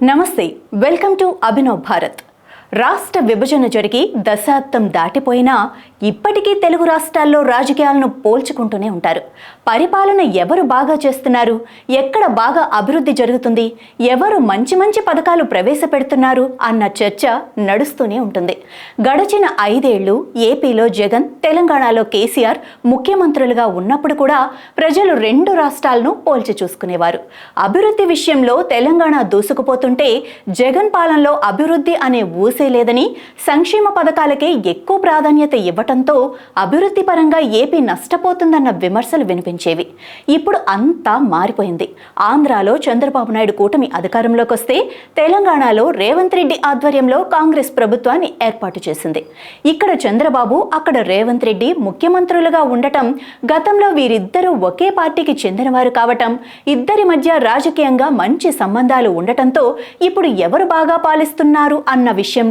నమస్తే, welcome to Abhinav Bharat. రాష్ట్ర విభజన జరిగి దశాబ్దం దాటిపోయినా ఇప్పటికీ తెలుగు రాష్ట్రాల్లో రాజకీయాలను పోల్చుకుంటూనే ఉంటారు. పరిపాలన ఎవరు బాగా చేస్తున్నారు, ఎక్కడ బాగా అభివృద్ధి జరుగుతుంది, ఎవరు మంచి మంచి పథకాలు ప్రవేశపెడుతున్నారు అన్న చర్చ నడుస్తూనే ఉంటుంది. గడిచిన 5 ఏళ్లు ఏపీలో జగన్, తెలంగాణలో కేసీఆర్ ముఖ్యమంత్రులుగా ఉన్నప్పుడు కూడా ప్రజలు 2 రాష్ట్రాలను పోల్చి చూసుకునేవారు. అభివృద్ధి విషయంలో తెలంగాణ దూసుకుపోతుంటే జగన్ పాలనలో అభివృద్ధి అనే లేదని, సంక్షేమ పథకాలకే ఎక్కువ ప్రాధాన్యత ఇవ్వటంతో అభివృద్ధి పరంగా ఏపీ నష్టపోతుందన్న విమర్శలు వినిపించేవి. ఇప్పుడు అంతా మారిపోయింది. ఆంధ్రాలో చంద్రబాబు నాయుడు కూటమి అధికారంలోకి వస్తే తెలంగాణలో రేవంత్ రెడ్డి ఆధ్వర్యంలో కాంగ్రెస్ ప్రభుత్వాన్ని ఏర్పాటు చేసింది. ఇక్కడ చంద్రబాబు, అక్కడ రేవంత్ రెడ్డి ముఖ్యమంత్రులుగా ఉండటం, గతంలో వీరిద్దరూ ఒకే పార్టీకి చెందినవారు కావటం, ఇద్దరి మధ్య రాజకీయంగా మంచి సంబంధాలు ఉండటంతో ఇప్పుడు ఎవరు బాగా పాలిస్తున్నారు అన్న విషయంలో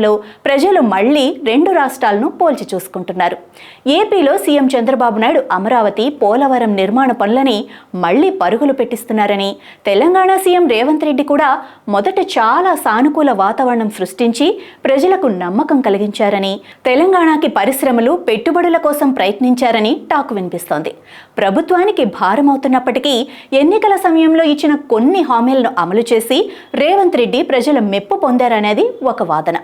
ప్రజలు మళ్లీ 2 రాష్ట్రాలను పోల్చి చూసుకుంటున్నారు. ఏపీలో సీఎం చంద్రబాబు నాయుడు అమరావతి, పోలవరం నిర్మాణ పనులని మళ్లీ పరుగులు పెట్టిస్తున్నారని, తెలంగాణ సీఎం రేవంత్ రెడ్డి కూడా మొదట చాలా సానుకూల వాతావరణం సృష్టించి ప్రజలకు నమ్మకం కలిగించారని, తెలంగాణకి పరిశ్రమలు, పెట్టుబడుల కోసం ప్రయత్నించారని టాక్ వినిపిస్తోంది. ప్రభుత్వానికి భారమవుతున్నప్పటికీ ఎన్నికల సమయంలో ఇచ్చిన కొన్ని హామీలను అమలు చేసి రేవంత్ రెడ్డి ప్రజల మెప్పు పొందారనేది ఒక వాదన.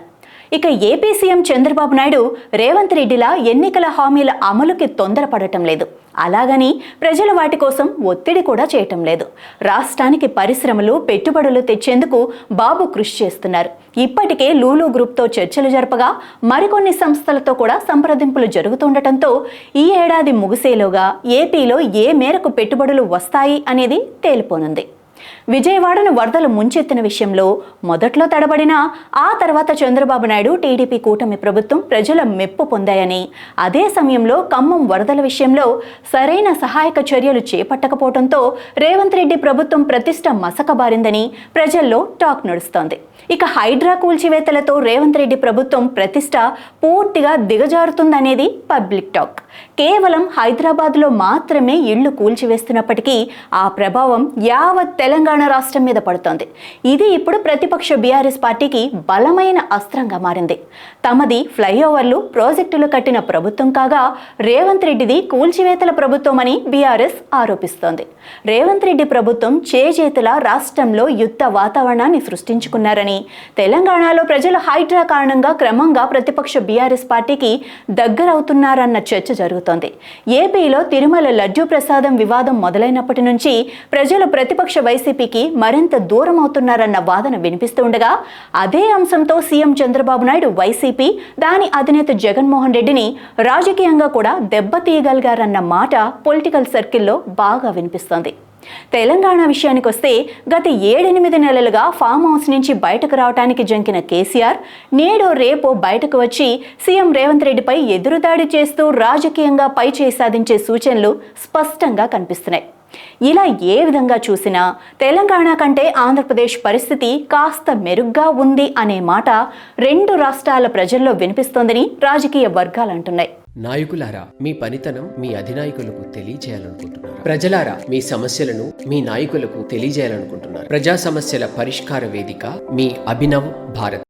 ఇక ఏపీ సీఎం చంద్రబాబు నాయుడు రేవంత్ రెడ్డిలా ఎన్నికల హామీల అమలుకి తొందరపడటం లేదు. అలాగని ప్రజలు వాటి కోసం ఒత్తిడి కూడా చేయటం లేదు. రాష్ట్రానికి పరిశ్రమలు, పెట్టుబడులు తెచ్చేందుకు బాబు కృషి చేస్తున్నారు. ఇప్పటికే లూలు గ్రూప్తో చర్చలు జరపగా మరికొన్ని సంస్థలతో కూడా సంప్రదింపులు జరుగుతుండటంతో ఈ ఏడాది ముగిసేలోగా ఏపీలో ఏ మేరకు పెట్టుబడులు వస్తాయి అనేది తేలిపోనుంది. విజయవాడను వరదలు ముంచెత్తిన విషయంలో మొదట్లో తడబడినా ఆ తర్వాత చంద్రబాబు నాయుడు, టీడీపీ కూటమి ప్రభుత్వం ప్రజల మెప్పు పొందాయని, అదే సమయంలో ఖమ్మం వరదల విషయంలో సరైన సహాయక చర్యలు చేపట్టకపోవడంతో రేవంత్ రెడ్డి ప్రభుత్వం ప్రతిష్ట మసకబారిందని ప్రజల్లో టాక్ నడుస్తోంది. ఇక హైడ్రా కూల్చివేతలతో రేవంత్ రెడ్డి ప్రభుత్వం ప్రతిష్ట పూర్తిగా దిగజారుతుందనేది పబ్లిక్ టాక్. కేవలం హైదరాబాద్లో మాత్రమే ఇళ్లు కూల్చివేస్తున్నప్పటికీ ఆ ప్రభావం యావత్ తెలంగాణ రాష్ట్రం మీద పడుతోంది. ఇది ఇప్పుడు ప్రతిపక్ష బీఆర్ఎస్ పార్టీకి బలమైన అస్త్రంగా మారింది. తమది ఫ్లైఓవర్లు, ప్రాజెక్టులు కట్టిన ప్రభుత్వం కాగా రేవంత్ రెడ్డిది కూల్చివేతల ప్రభుత్వం అని బీఆర్ఎస్ ఆరోపిస్తోంది. రేవంత్ రెడ్డి ప్రభుత్వం చేజేతులా రాష్ట్రంలో యుద్ధ వాతావరణాన్ని సృష్టించుకున్నారని, తెలంగాణలో ప్రజలు హైడ్రా కారణంగా క్రమంగా ప్రతిపక్ష బీఆర్ఎస్ పార్టీకి దగ్గరవుతున్నారన్న చర్చ జరుగుతోంది. ఏపీలో తిరుమల లడ్డూ ప్రసాదం వివాదం మొదలైనప్పటి నుంచి ప్రజలు ప్రతిపక్ష వైసీపీకి మరింత దూరం అవుతున్నారన్న వాదన వినిపిస్తుండగా, అదే అంశంతో సీఎం చంద్రబాబు నాయుడు వైసీపీ, దాని అధినేత జగన్మోహన్ రెడ్డిని రాజకీయంగా కూడా దెబ్బతీయగలిగారన్న మాట పొలిటికల్ సర్కిల్లో బాగా వినిపిస్తోంది. తెలంగాణ విషయానికి వస్తే గత 7-8 నెలలుగా ఫామ్ హౌస్ నుంచి బయటకు రావడానికి జంకిన కేసీఆర్ నేడో రేపో బయటకు వచ్చి సీఎం రేవంత్ రెడ్డిపై ఎదురుదాడి చేస్తూ రాజకీయంగా పైచేయి సాధించే సూచనలు స్పష్టంగా కనిపిస్తున్నాయి. ఇలా ఏ విధంగా చూసినా తెలంగాణ కంటే ఆంధ్రప్రదేశ్ పరిస్థితి కాస్త మెరుగ్గా ఉంది అనే మాట 2 రాష్ట్రాల ప్రజల్లో వినిపిస్తోందని రాజకీయ వర్గాలు అంటున్నాయి. నాయకులారా, మీ పనితనం మీ అధినాయకులకు తెలియజేయాలనుకుంటున్నారు. ప్రజలారా, మీ సమస్యలను మీ నాయకులకు తెలియజేయాలనుకుంటున్నారు. ప్రజా సమస్యల పరిష్కార వేదిక మీ అభినవ్ భారత్.